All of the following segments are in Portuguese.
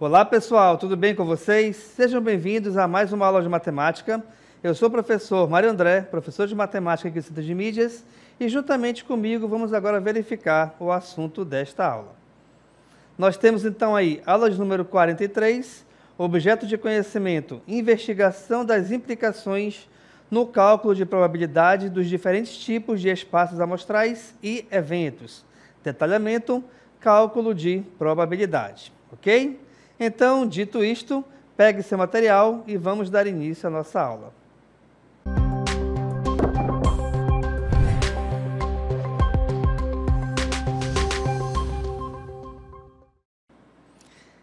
Olá pessoal, tudo bem com vocês? Sejam bem-vindos a mais uma aula de matemática. Eu sou o professor Mário André, professor de matemática aqui do Centro de Mídias, e juntamente comigo vamos agora verificar o assunto desta aula. Nós temos então aí aula de número 43, objeto de conhecimento, investigação das implicações no cálculo de probabilidade dos diferentes tipos de espaços amostrais e eventos. Detalhamento, cálculo de probabilidade, ok? Então, dito isto, pegue seu material e vamos dar início à nossa aula.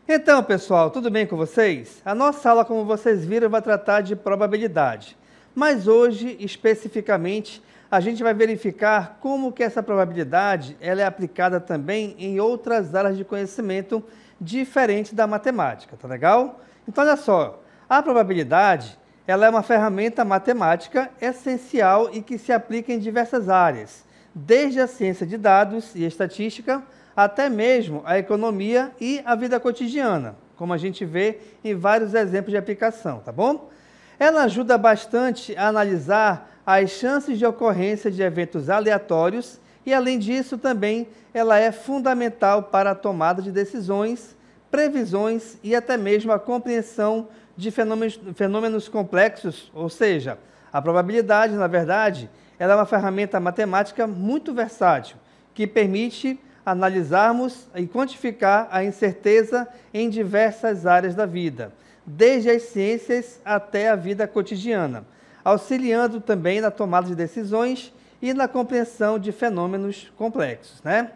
Então, pessoal, tudo bem com vocês? A nossa aula, como vocês viram, vai tratar de probabilidade. Mas hoje, especificamente, a gente vai verificar como que essa probabilidade ela é aplicada também em outras áreas de conhecimento diferentes da matemática, tá legal? Então, olha só, a probabilidade ela é uma ferramenta matemática essencial e que se aplica em diversas áreas, desde a ciência de dados e estatística, até mesmo a economia e a vida cotidiana, como a gente vê em vários exemplos de aplicação, tá bom? Ela ajuda bastante a analisar as chances de ocorrência de eventos aleatórios e, além disso, também ela é fundamental para a tomada de decisões, previsões e até mesmo a compreensão de fenômenos complexos, ou seja, a probabilidade, na verdade, ela é uma ferramenta matemática muito versátil, que permite analisarmos e quantificar a incerteza em diversas áreas da vida, desde as ciências até a vida cotidiana, auxiliando também na tomada de decisões e na compreensão de fenômenos complexos, né?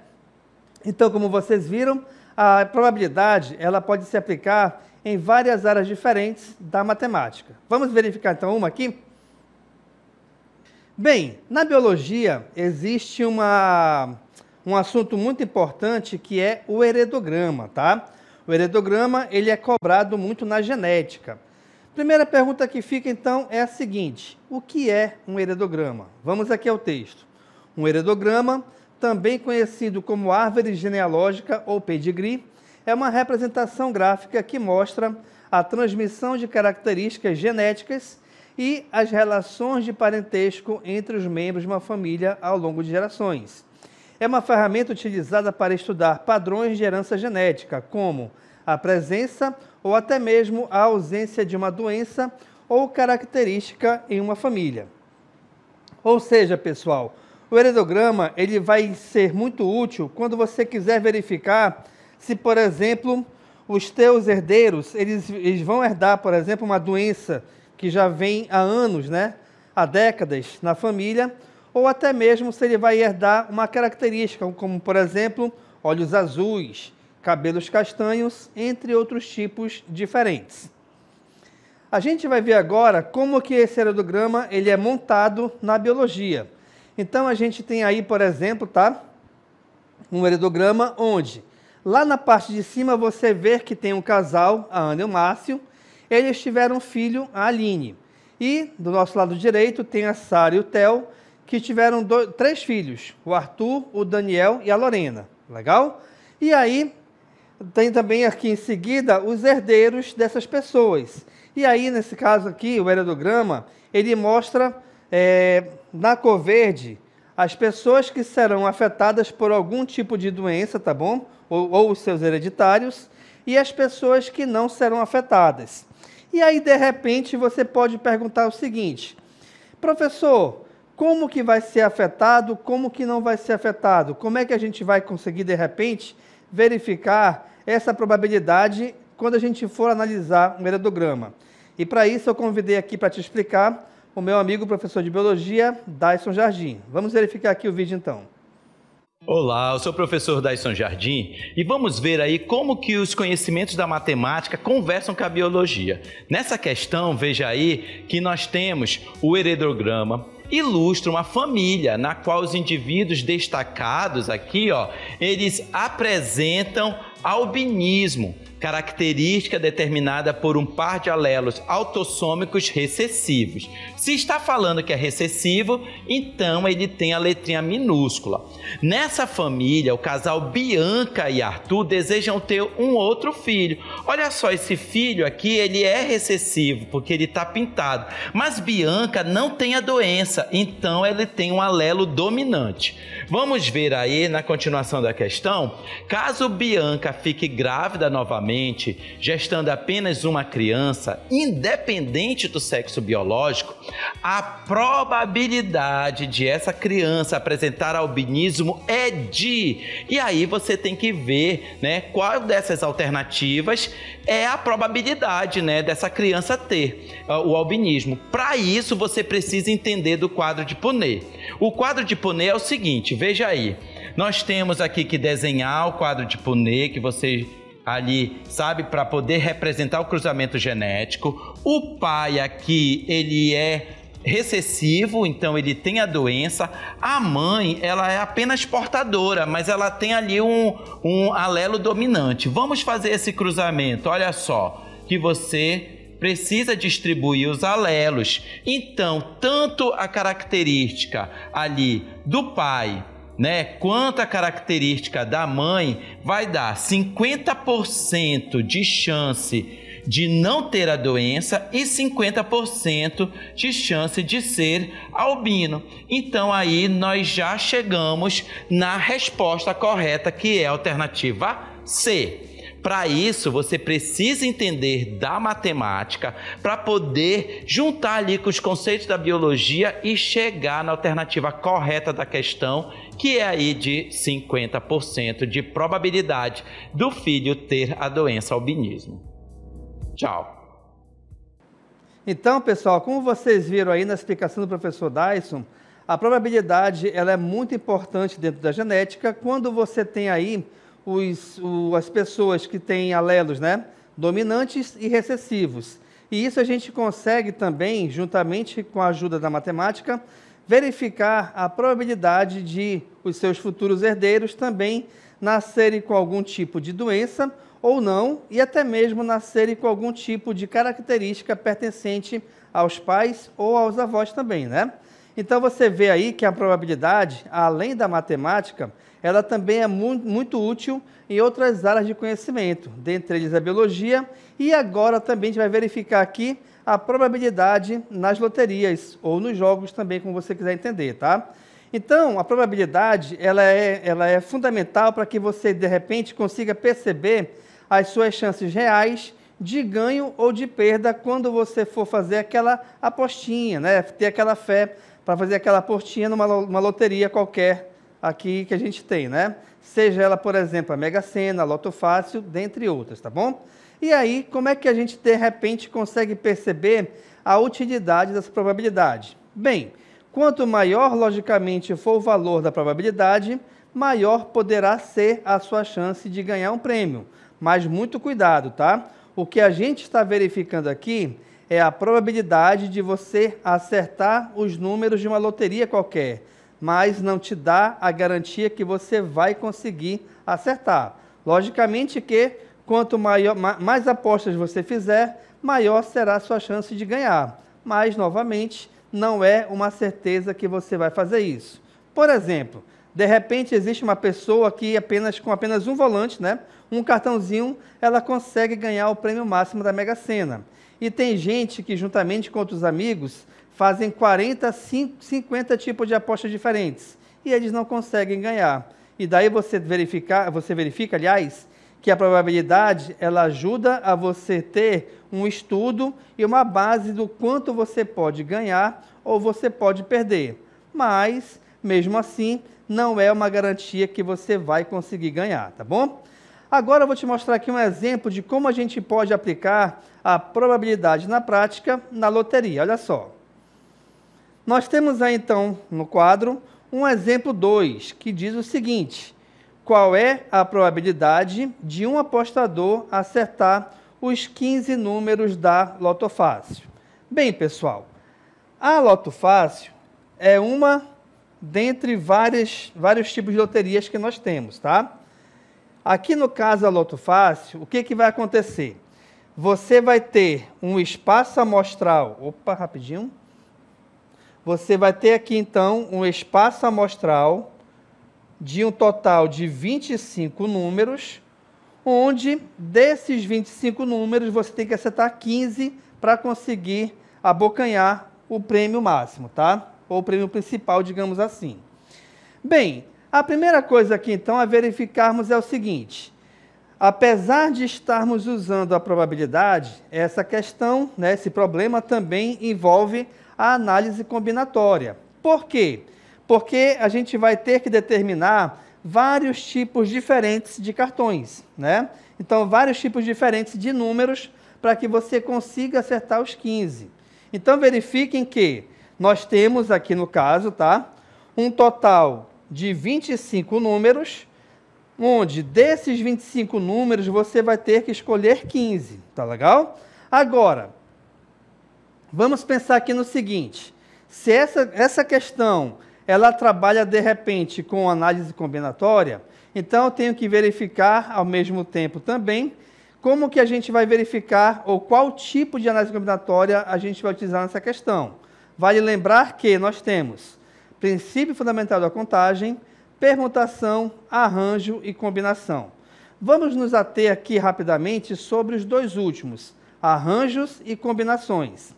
Então, como vocês viram, a probabilidade ela pode se aplicar em várias áreas diferentes da matemática. Vamos verificar então uma aqui? Bem, na biologia existe um assunto muito importante que é o heredograma, tá? O heredograma ele é cobrado muito na genética. Primeira pergunta que fica então é a seguinte: o que é um heredograma? Vamos aqui ao texto. Um heredograma, também conhecido como árvore genealógica ou pedigree, é uma representação gráfica que mostra a transmissão de características genéticas e as relações de parentesco entre os membros de uma família ao longo de gerações. É uma ferramenta utilizada para estudar padrões de herança genética, como a presença ou até mesmo a ausência de uma doença ou característica em uma família. Ou seja, pessoal, o heredograma ele vai ser muito útil quando você quiser verificar se, por exemplo, os teus herdeiros eles vão herdar, por exemplo, uma doença que já vem há anos, né, há décadas na família, ou até mesmo se ele vai herdar uma característica, como, por exemplo, olhos azuis, cabelos castanhos, entre outros tipos diferentes. A gente vai ver agora como que esse heredograma ele é montado na biologia. Então, a gente tem aí, por exemplo, tá, um heredograma onde, lá na parte de cima, você vê que tem um casal, a Ana e o Márcio, eles tiveram um filho, a Aline. E, do nosso lado direito, tem a Sara e o Theo, que tiveram três filhos, o Arthur, o Daniel e a Lorena. Legal? E aí, tem também aqui em seguida os herdeiros dessas pessoas. E aí, nesse caso aqui, o heredograma, ele mostra na cor verde as pessoas que serão afetadas por algum tipo de doença, tá bom? Ou os seus hereditários, e as pessoas que não serão afetadas. E aí, de repente, você pode perguntar o seguinte: professor, como que vai ser afetado, como que não vai ser afetado? Como é que a gente vai conseguir, de repente, verificar essa probabilidade quando a gente for analisar um heredograma? E para isso eu convidei aqui para te explicar o meu amigo professor de biologia, Dayson Jardim. Vamos verificar aqui o vídeo então. Olá, eu sou o professor Dayson Jardim e vamos ver aí como que os conhecimentos da matemática conversam com a biologia. Nessa questão, veja aí que nós temos o heredograma, ilustra uma família na qual os indivíduos destacados aqui, ó, eles apresentam albinismo. característica determinada por um par de alelos autossômicos recessivos. Se está falando que é recessivo, então ele tem a letrinha minúscula. Nessa família, o casal Bianca e Arthur desejam ter um outro filho. Olha só, esse filho aqui, ele é recessivo, porque ele está pintado. Mas Bianca não tem a doença, então ele tem um alelo dominante. Vamos ver aí, na continuação da questão, caso Bianca fique grávida novamente, gestando apenas uma criança, independente do sexo biológico, a probabilidade de essa criança apresentar albinismo é de... E aí você tem que ver, né, qual dessas alternativas é a probabilidade, né, dessa criança ter o albinismo. Para isso, você precisa entender do quadro de Punnett. O quadro de Punnett é o seguinte, veja aí. Nós temos aqui que desenhar o quadro de Punnett, que você ali sabe, para poder representar o cruzamento genético. O pai aqui, ele é recessivo, então ele tem a doença. A mãe, ela é apenas portadora, mas ela tem ali um alelo dominante. Vamos fazer esse cruzamento, olha só, que você precisa distribuir os alelos. Então, tanto a característica ali do pai, né, quanto a característica da mãe, vai dar 50% de chance de não ter a doença e 50% de chance de ser albino. Então aí nós já chegamos na resposta correta, que é a alternativa C. Para isso, você precisa entender da matemática para poder juntar ali com os conceitos da biologia e chegar na alternativa correta da questão, que é aí de 50% de probabilidade do filho ter a doença albinismo. Tchau. Então, pessoal, como vocês viram aí na explicação do professor Dyson, a probabilidade ela é muito importante dentro da genética quando você tem aí as pessoas que têm alelos, né, dominantes e recessivos. E isso a gente consegue também, juntamente com a ajuda da matemática, verificar a probabilidade de os seus futuros herdeiros também nascerem com algum tipo de doença ou não, e até mesmo nascerem com algum tipo de característica pertencente aos pais ou aos avós também, né? Então você vê aí que a probabilidade, além da matemática, ela também é muito útil em outras áreas de conhecimento, dentre eles a biologia, e agora também a gente vai verificar aqui a probabilidade nas loterias ou nos jogos também, como você quiser entender, tá? Então, a probabilidade, ela é fundamental para que você, de repente, consiga perceber as suas chances reais de ganho ou de perda quando você for fazer aquela apostinha, né? Ter aquela fé para fazer aquela apostinha numa loteria qualquer aqui que a gente tem, né? Seja ela, por exemplo, a Mega Sena, a Loto Fácil, dentre outras, tá bom? E aí, como é que a gente, de repente, consegue perceber a utilidade dessa probabilidade? Bem, quanto maior, logicamente, for o valor da probabilidade, maior poderá ser a sua chance de ganhar um prêmio. Mas muito cuidado, tá? O que a gente está verificando aqui é a probabilidade de você acertar os números de uma loteria qualquer, mas não te dá a garantia que você vai conseguir acertar. Logicamente que quanto mais apostas você fizer, maior será a sua chance de ganhar. Mas, novamente, não é uma certeza que você vai fazer isso. Por exemplo, de repente existe uma pessoa que com apenas um volante, né, um cartãozinho, ela consegue ganhar o prêmio máximo da Mega Sena. E tem gente que, juntamente com outros amigos, fazem 40, 50 tipos de apostas diferentes. E eles não conseguem ganhar. E daí você verifica, aliás, que a probabilidade, ela ajuda a você ter um estudo e uma base do quanto você pode ganhar ou você pode perder. Mas, mesmo assim, não é uma garantia que você vai conseguir ganhar, tá bom? Agora eu vou te mostrar aqui um exemplo de como a gente pode aplicar a probabilidade na prática na loteria. Olha só. Nós temos aí, então, no quadro, um exemplo 2, que diz o seguinte: qual é a probabilidade de um apostador acertar os 15 números da Loto Fácil? Bem, pessoal, a Loto Fácil é uma dentre vários tipos de loterias que nós temos, tá? Aqui no caso da Loto Fácil, o que vai acontecer? Você vai ter um espaço amostral. Opa, rapidinho. Você vai ter aqui, então, um espaço amostral de um total de 25 números, onde desses 25 números você tem que acertar 15 para conseguir abocanhar o prêmio máximo, tá? Ou o prêmio principal, digamos assim. Bem, a primeira coisa aqui, então, a verificarmos é o seguinte. Apesar de estarmos usando a probabilidade, essa questão, né, esse problema também envolve a análise combinatória. Por quê? Porque a gente vai ter que determinar vários tipos diferentes de cartões, né? Então, vários tipos diferentes de números para que você consiga acertar os 15. Então, verifiquem que nós temos aqui no caso, tá? Um total de 25 números, onde desses 25 números você vai ter que escolher 15, tá legal? Agora, vamos pensar aqui no seguinte, se essa questão, ela trabalha de repente com análise combinatória, então eu tenho que verificar ao mesmo tempo também como que a gente vai verificar ou qual tipo de análise combinatória a gente vai utilizar nessa questão. Vale lembrar que nós temos princípio fundamental da contagem, permutação, arranjo e combinação. Vamos nos ater aqui rapidamente sobre os dois últimos, arranjos e combinações.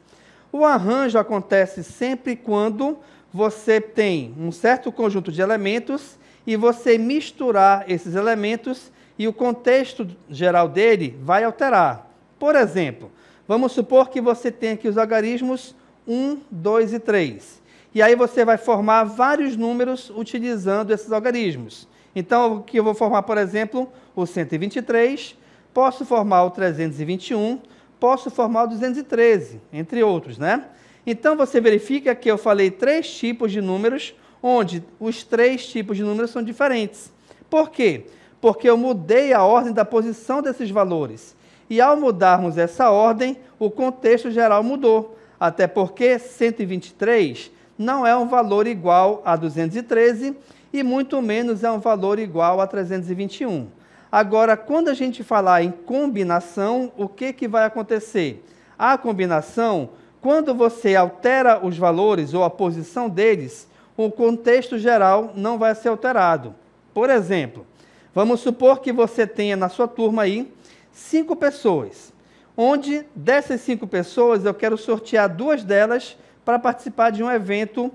O arranjo acontece sempre quando você tem um certo conjunto de elementos e você misturar esses elementos e o contexto geral dele vai alterar. Por exemplo, vamos supor que você tenha aqui os algarismos 1, 2 e 3. E aí você vai formar vários números utilizando esses algarismos. Então, aqui eu vou formar, por exemplo, o 123, posso formar o 321, posso formar o 213, entre outros, né? Então, você verifica que eu falei 3 tipos de números, onde os 3 tipos de números são diferentes. Por quê? Porque eu mudei a ordem da posição desses valores. E ao mudarmos essa ordem, o contexto geral mudou. Até porque 123 não é um valor igual a 213 e muito menos é um valor igual a 321. Agora, quando a gente falar em combinação, o que vai acontecer? A combinação, quando você altera os valores ou a posição deles, o contexto geral não vai ser alterado. Por exemplo, vamos supor que você tenha na sua turma aí 5 pessoas, onde dessas 5 pessoas eu quero sortear 2 delas para participar de um evento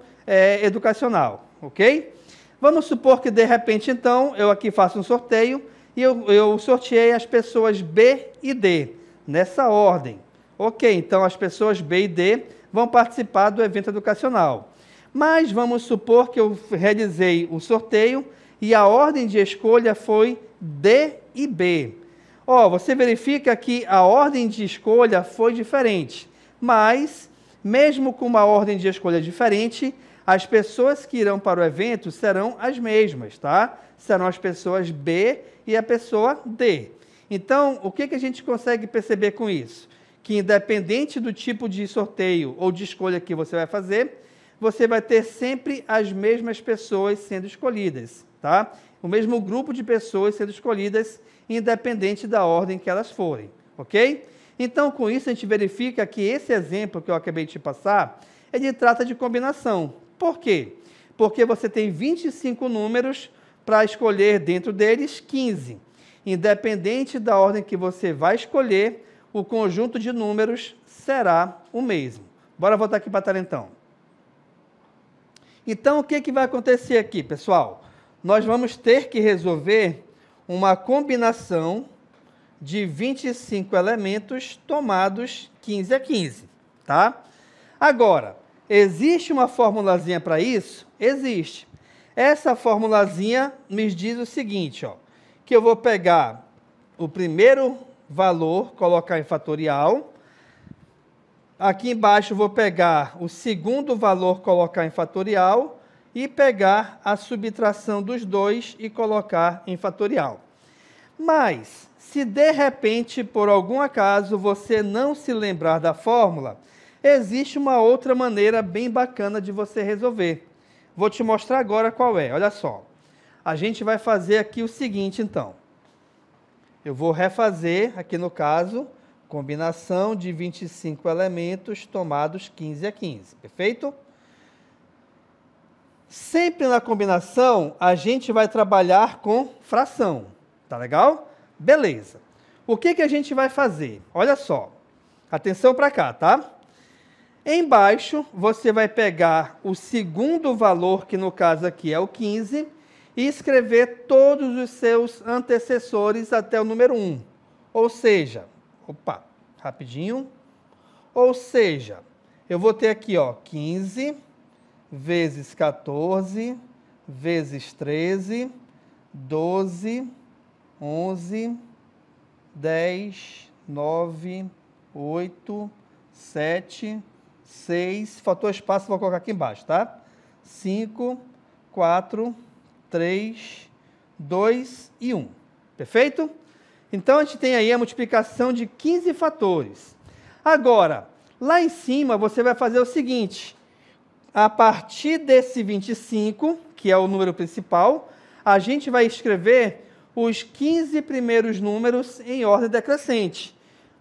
educacional, ok? Vamos supor que de repente então eu aqui faço um sorteio e eu sorteei as pessoas B e D, nessa ordem. Ok, então as pessoas B e D vão participar do evento educacional. Mas vamos supor que eu realizei o sorteio e a ordem de escolha foi D e B. Você verifica que a ordem de escolha foi diferente, mas mesmo com uma ordem de escolha diferente, as pessoas que irão para o evento serão as mesmas, tá? Serão as pessoas B e a pessoa D. Então, o que a gente consegue perceber com isso? Que independente do tipo de sorteio ou de escolha que você vai fazer, você vai ter sempre as mesmas pessoas sendo escolhidas, tá? O mesmo grupo de pessoas sendo escolhidas, independente da ordem que elas forem, ok? Então, com isso, a gente verifica que esse exemplo que eu acabei de te passar, ele trata de combinação. Por quê? Porque você tem 25 números para escolher dentro deles 15. Independente da ordem que você vai escolher, o conjunto de números será o mesmo. Bora voltar aqui para a tela, então. Então, o que vai acontecer aqui, pessoal? Nós vamos ter que resolver uma combinação de 25 elementos tomados 15 a 15, tá? Agora, existe uma formulazinha para isso? Existe. Essa formulazinha me diz o seguinte, que eu vou pegar o primeiro valor, colocar em fatorial. Aqui embaixo vou pegar o segundo valor, colocar em fatorial e pegar a subtração dos dois e colocar em fatorial. Mas, se de repente, por algum acaso, você não se lembrar da fórmula, existe uma outra maneira bem bacana de você resolver. Vou te mostrar agora qual é, olha só. A gente vai fazer aqui o seguinte, então. Eu vou refazer, aqui no caso, combinação de 25 elementos tomados 15 a 15, perfeito? Sempre na combinação, a gente vai trabalhar com fração, tá legal? Beleza. O que a gente vai fazer? Olha só, atenção para cá, tá? Embaixo, você vai pegar o segundo valor, que no caso aqui é o 15, e escrever todos os seus antecessores até o número 1. Ou seja, opa, rapidinho. Ou seja, eu vou ter aqui, ó, 15 vezes 14 vezes 13, 12, 11, 10, 9, 8, 7, 6, faltou espaço, vou colocar aqui embaixo, tá? 5, 4, 3, 2 e 1. Perfeito? Então, a gente tem aí a multiplicação de 15 fatores. Agora, lá em cima, você vai fazer o seguinte. A partir desse 25, que é o número principal, a gente vai escrever os 15 primeiros números em ordem decrescente.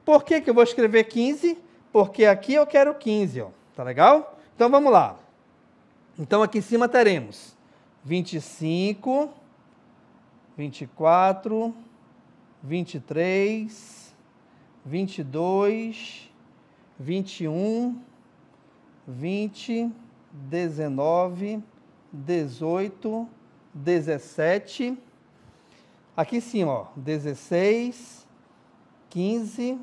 Por que eu vou escrever 15? Porque aqui eu quero 15, ó. Tá legal? Então, vamos lá. Então, aqui em cima teremos 25, 24, 23, 22, 21, 20, 19, 18, 17. Aqui em cima, ó, 16, 15.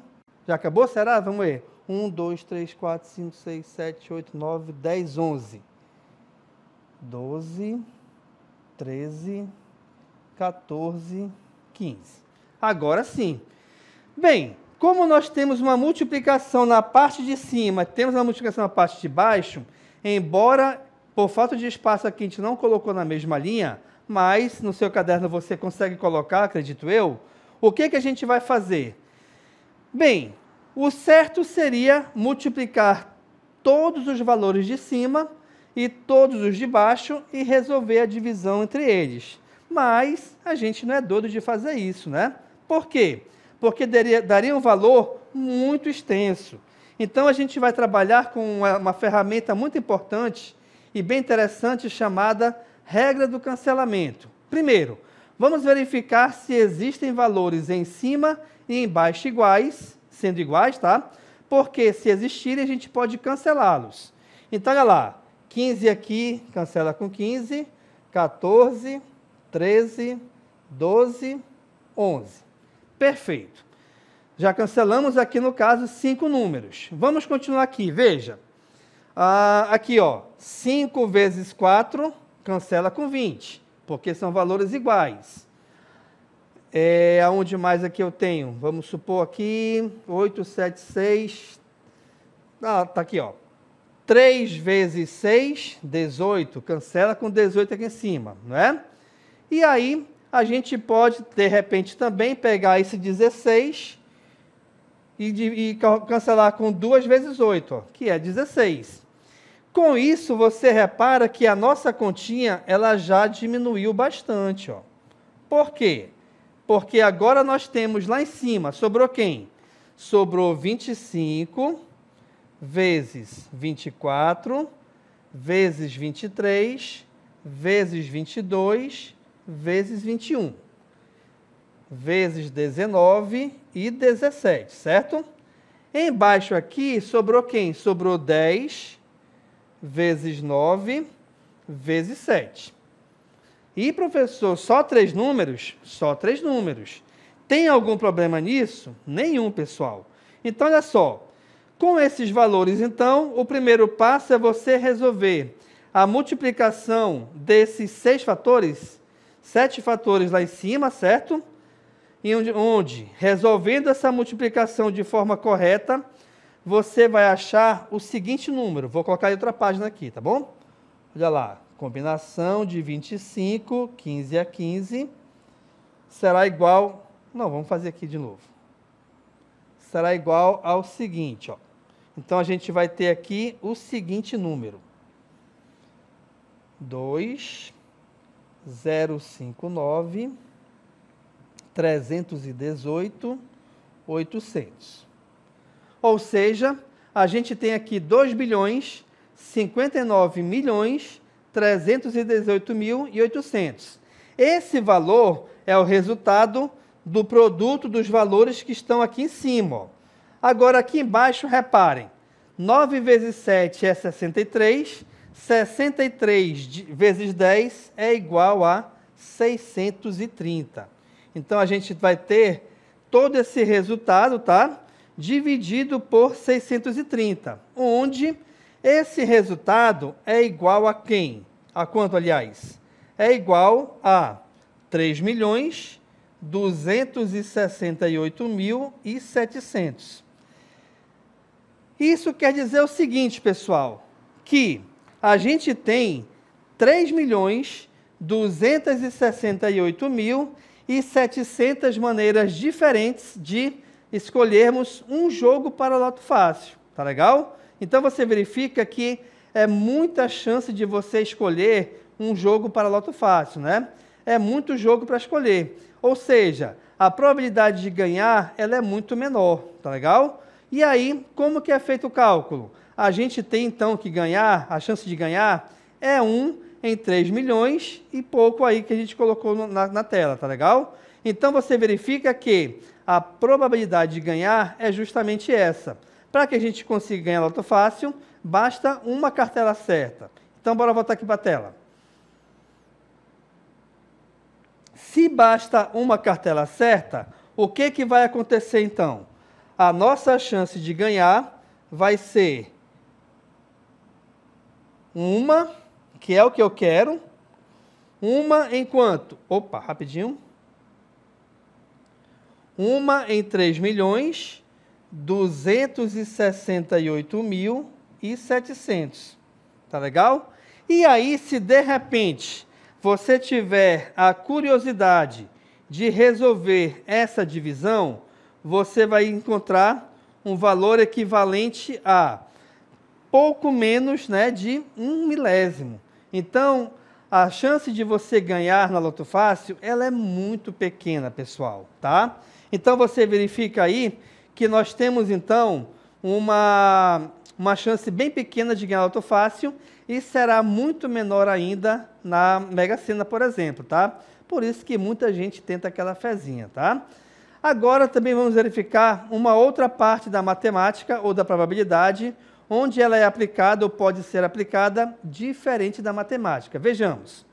Já acabou? Será? Vamos ver. 1, 2, 3, 4, 5, 6, 7, 8, 9, 10, 11. 12, 13, 14, 15. Agora sim. Bem, como nós temos uma multiplicação na parte de cima, temos uma multiplicação na parte de baixo, embora por falta de espaço aqui a gente não colocou na mesma linha, mas no seu caderno você consegue colocar, acredito eu, o que a gente vai fazer? Bem, o certo seria multiplicar todos os valores de cima e todos os de baixo e resolver a divisão entre eles. Mas a gente não é doido de fazer isso, né? Por quê? Porque daria um valor muito extenso. Então, a gente vai trabalhar com uma ferramenta muito importante e bem interessante chamada regra do cancelamento. Primeiro, vamos verificar se existem valores em cima e embaixo iguais, sendo iguais, tá? Porque se existirem, a gente pode cancelá-los. Então, olha lá, 15 aqui, cancela com 15, 14, 13, 12, 11. Perfeito. Já cancelamos aqui, no caso, 5 números. Vamos continuar aqui, veja. Aqui, ó, 5 vezes 4, cancela com 20, porque são valores iguais. Aonde mais aqui eu tenho? Vamos supor aqui, 8, 7, 6. Tá aqui, ó. 3 vezes 6, 18, cancela com 18 aqui em cima, não é? E aí, a gente pode, de repente, também pegar esse 16 e cancelar com 2 vezes 8, ó, que é 16. Com isso, você repara que a nossa continha, ela já diminuiu bastante, ó. Por quê? Porque agora nós temos lá em cima, sobrou quem? Sobrou 25 vezes 24, vezes 23, vezes 22, vezes 21, vezes 19 e 17, certo? Embaixo aqui, sobrou quem? Sobrou 10 vezes 9, vezes 7. E, professor, só 3 números? Só 3 números. Tem algum problema nisso? Nenhum, pessoal. Então, olha só. Com esses valores, então, o primeiro passo é você resolver a multiplicação desses 6 fatores, 7 fatores lá em cima, certo? E onde, resolvendo essa multiplicação de forma correta, você vai achar o seguinte número. Vou colocar em outra página aqui, tá bom? Olha lá. Combinação de 25, 15 a 15, será igual... Não, vamos fazer aqui de novo. Será igual ao seguinte, ó. Então, a gente vai ter aqui o seguinte número. 2, 0, 5, 9, 318.800. Ou seja, a gente tem aqui 2.059.318.800. Esse valor é o resultado do produto dos valores que estão aqui em cima. Ó. Agora, aqui embaixo, reparem, 9 vezes 7 é 63, 63 vezes 10 é igual a 630. Então, a gente vai ter todo esse resultado, tá? Dividido por 630, onde esse resultado é igual a quem? A quanto, aliás? É igual a 3.268.700. Isso quer dizer o seguinte, pessoal, que a gente tem 3.268.700 maneiras diferentes de escolhermos um jogo para o Loto Fácil, tá legal? Então você verifica que é muita chance de você escolher um jogo para Loto Fácil, né? É muito jogo para escolher, ou seja, a probabilidade de ganhar ela é muito menor, tá legal? E aí, como que é feito o cálculo? A gente tem então que ganhar, a chance de ganhar é 1 em 3 milhões e pouco aí que a gente colocou na tela, tá legal? Então você verifica que a probabilidade de ganhar é justamente essa. Para que a gente consiga ganhar Loto Fácil, basta uma cartela certa. Então, bora voltar aqui para a tela. Se basta uma cartela certa, o que vai acontecer então? A nossa chance de ganhar vai ser uma, que é o que eu quero, uma em quanto? Opa, rapidinho. Uma em 3.268.700. Tá legal? E aí, se de repente você tiver a curiosidade de resolver essa divisão, você vai encontrar um valor equivalente a pouco menos, né, de 1 milésimo. Então, a chance de você ganhar na Loto Fácil, ela é muito pequena, pessoal, tá? Então, você verifica aí que nós temos, então, uma chance bem pequena de ganhar Loto Fácil e será muito menor ainda na Mega Sena, por exemplo, tá? Por isso que muita gente tenta aquela fezinha, tá? Agora, também vamos verificar uma outra parte da matemática ou da probabilidade, onde ela é aplicada ou pode ser aplicada diferente da matemática. Vejamos.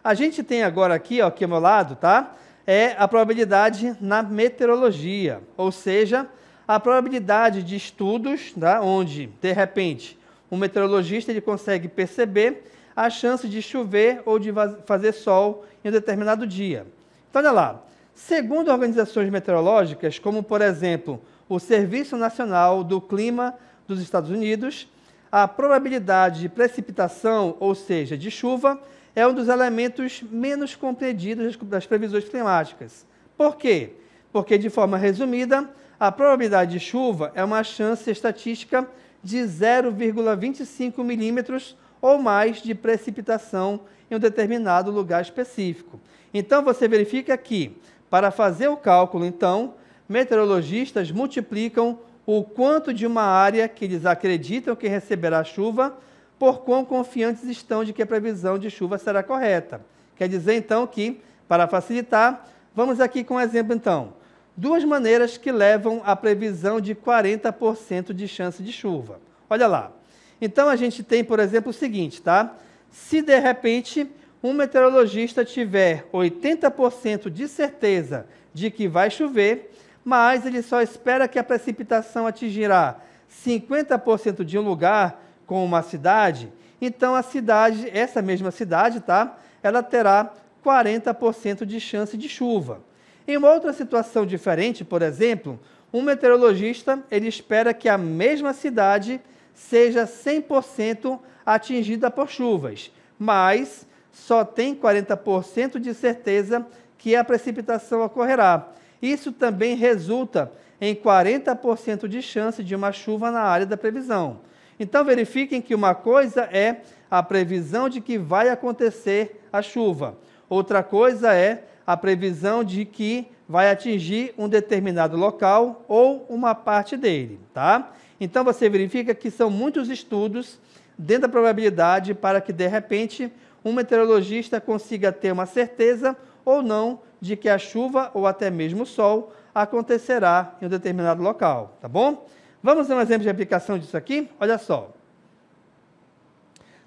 A gente tem agora aqui, ó, aqui ao meu lado, tá? É a probabilidade na meteorologia, ou seja, a probabilidade de estudos, tá? Onde, de repente, um meteorologista ele consegue perceber a chance de chover ou de fazer sol em um determinado dia. Então, olha lá. Segundo organizações meteorológicas, como, por exemplo, o Serviço Nacional do Clima dos Estados Unidos, a probabilidade de precipitação, ou seja, de chuva, é um dos elementos menos compreendidos das previsões climáticas. Por quê? Porque, de forma resumida, a probabilidade de chuva é uma chance estatística de 0,25 milímetros ou mais de precipitação em um determinado lugar específico. Então, você verifica que, para fazer o cálculo, então, meteorologistas multiplicam o quanto de uma área que eles acreditam que receberá chuva por quão confiantes estão de que a previsão de chuva será correta. Quer dizer, então, que, para facilitar, vamos aqui com um exemplo, então. Duas maneiras que levam à previsão de 40% de chance de chuva. Olha lá. Então, a gente tem, por exemplo, o seguinte, tá? Se, de repente, um meteorologista tiver 80% de certeza de que vai chover, mas ele só espera que a precipitação atingirá 50% de um lugar, com uma cidade, então a cidade, essa mesma cidade, tá? Ela terá 40% de chance de chuva. Em uma outra situação diferente, por exemplo, um meteorologista, ele espera que a mesma cidade seja 100% atingida por chuvas, mas só tem 40% de certeza que a precipitação ocorrerá. Isso também resulta em 40% de chance de uma chuva na área da previsão. Então, verifiquem que uma coisa é a previsão de que vai acontecer a chuva. Outra coisa é a previsão de que vai atingir um determinado local ou uma parte dele, tá? Então, você verifica que são muitos estudos dentro da probabilidade para que, de repente, um meteorologista consiga ter uma certeza ou não de que a chuva ou até mesmo o sol acontecerá em um determinado local, tá bom? Vamos ver um exemplo de aplicação disso aqui? Olha só.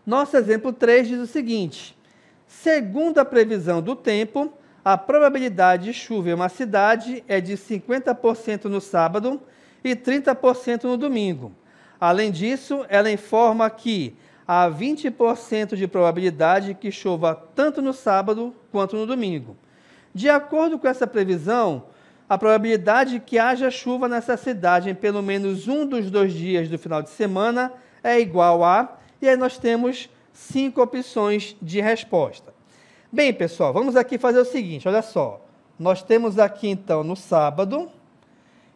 Nosso exemplo 3 diz o seguinte: segundo a previsão do tempo, a probabilidade de chuva em uma cidade é de 50% no sábado e 30% no domingo. Além disso, ela informa que há 20% de probabilidade que chova tanto no sábado quanto no domingo. De acordo com essa previsão, a probabilidade que haja chuva nessa cidade em pelo menos um dos 2 dias do final de semana é igual a... E aí nós temos 5 opções de resposta. Bem, pessoal, vamos aqui fazer o seguinte, olha só. Nós temos aqui, então, no sábado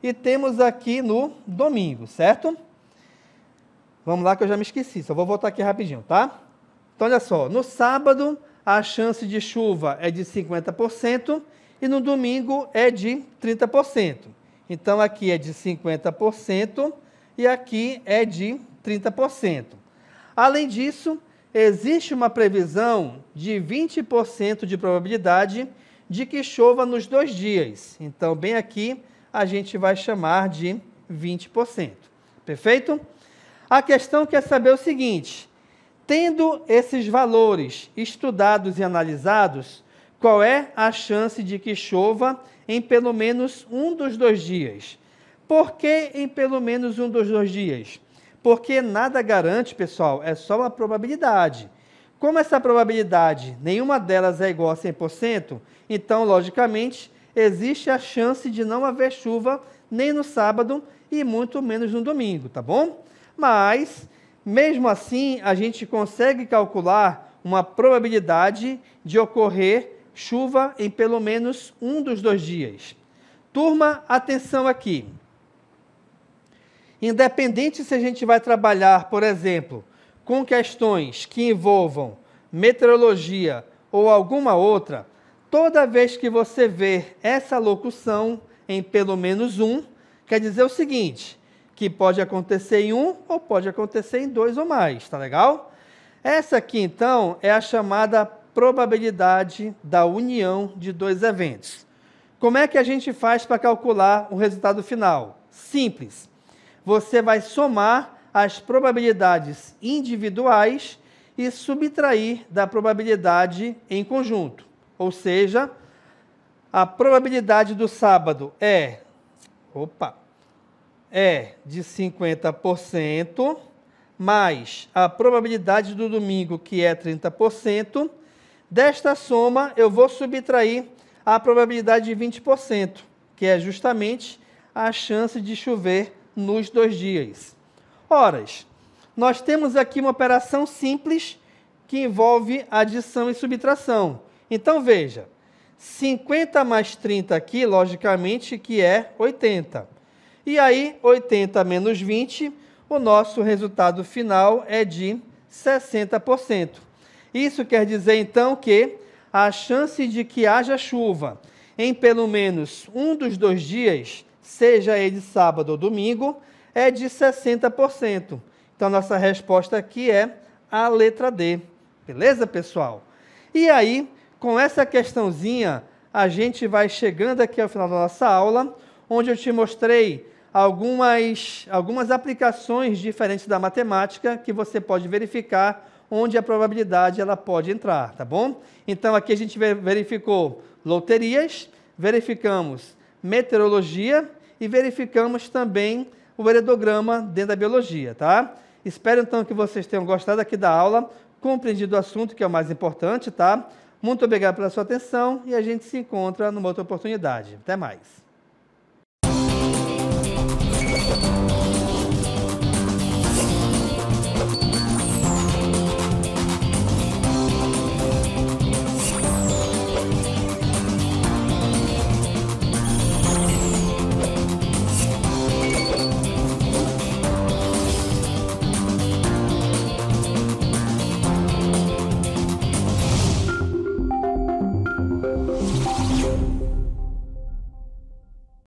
e temos aqui no domingo, certo? Vamos lá que eu já me esqueci, só vou voltar aqui rapidinho, tá? Então, olha só, no sábado a chance de chuva é de 50% e no domingo é de 30%. Então, aqui é de 50% e aqui é de 30%. Além disso, existe uma previsão de 20% de probabilidade de que chova nos 2 dias. Então, bem aqui, a gente vai chamar de 20%. Perfeito? A questão quer saber o seguinte: tendo esses valores estudados e analisados, qual é a chance de que chova em pelo menos um dos 2 dias? Por que em pelo menos um dos 2 dias? Porque nada garante, pessoal, é só uma probabilidade. Como essa probabilidade, nenhuma delas é igual a 100%, então, logicamente, existe a chance de não haver chuva nem no sábado e muito menos no domingo, tá bom? Mas, mesmo assim, a gente consegue calcular uma probabilidade de ocorrer chuva em pelo menos um dos 2 dias. Turma, atenção aqui. Independente se a gente vai trabalhar, por exemplo, com questões que envolvam meteorologia ou alguma outra, toda vez que você ver essa locução em pelo menos um, quer dizer o seguinte, que pode acontecer em um ou pode acontecer em 2 ou mais, tá legal? Essa aqui, então, é a chamada probabilidade da união de 2 eventos. Como é que a gente faz para calcular o resultado final? Simples. Você vai somar as probabilidades individuais e subtrair da probabilidade em conjunto. Ou seja, a probabilidade do sábado é de 50%, mais a probabilidade do domingo, que é 30%. Desta soma, eu vou subtrair a probabilidade de 20%, que é justamente a chance de chover nos 2 dias. Ora, nós temos aqui uma operação simples que envolve adição e subtração. Então, veja, 50 mais 30 aqui, logicamente, que é 80. E aí, 80 menos 20, o nosso resultado final é de 60%. Isso quer dizer, então, que a chance de que haja chuva em pelo menos um dos 2 dias, seja ele sábado ou domingo, é de 60%. Então, nossa resposta aqui é a letra D. Beleza, pessoal? E aí, com essa questãozinha, a gente vai chegando aqui ao final da nossa aula, onde eu te mostrei algumas aplicações diferentes da matemática que você pode verificar onde a probabilidade ela pode entrar, tá bom? Então, aqui a gente verificou loterias, verificamos meteorologia e verificamos também o heredograma dentro da biologia, tá? Espero, então, que vocês tenham gostado aqui da aula, compreendido o assunto, que é o mais importante, tá? Muito obrigado pela sua atenção e a gente se encontra numa outra oportunidade. Até mais.